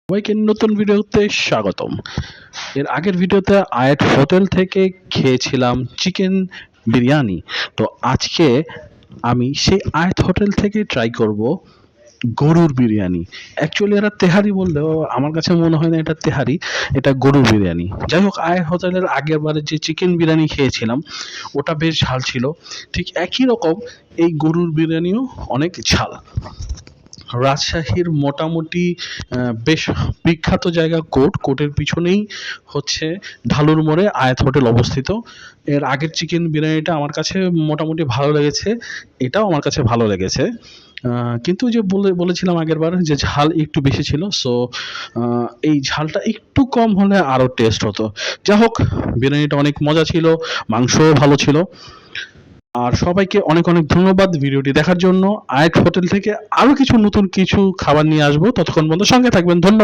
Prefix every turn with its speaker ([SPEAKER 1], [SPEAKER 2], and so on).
[SPEAKER 1] সবাইকে নতুন ভিডিওতে স্বাগতম। এর আগের ভিডিওতে আয়াত হোটেল থেকে খেয়েছিলাম চিকেন বিরিয়ানি। তো আজকে আমি সেই আয়াত হোটেল থেকে ট্রাই করব গরুর বিরিয়ানি। অ্যাকচুয়ালি এরা তেহারি বললেও আমার কাছে মনে হয় না এটা তেহারি, এটা গরুর বিরিয়ানি। যাই হোক, আয়াত হোটেলের আগের বারে যে চিকেন বিরিয়ানি খেয়েছিলাম ওটা বেশ ঝাল ছিল। ঠিক একই রকম এই গরুর বিরিয়ানিও অনেক ঝাল। রাজশাহীর মোটামুটি বেশ বিখ্যাত জায়গা কোর্টের পিছনেই হচ্ছে ঢালুর মোড়ে আয়াত হোটেল অবস্থিত। এর আগের চিকেন বিরিয়ানিটা আমার কাছে মোটামুটি ভালো লেগেছে, এটাও আমার কাছে ভালো লেগেছে। কিন্তু যে বলেছিলাম আগেরবার যে ঝাল একটু বেশি ছিল, সো এই ঝালটা একটু কম হলে আরও টেস্ট হতো। যা হোক, বিরিয়ানিটা অনেক মজা ছিল, মাংসও ভালো ছিল। আর সবাইকে অনেক অনেক ধন্যবাদ ভিডিওটি দেখার জন্য। আয়াত হোটেল থেকে আরো কিছু নতুন কিছু খাবার নিয়ে আসবো, ততক্ষণ পর্যন্ত সঙ্গে থাকবেন। ধন্যবাদ।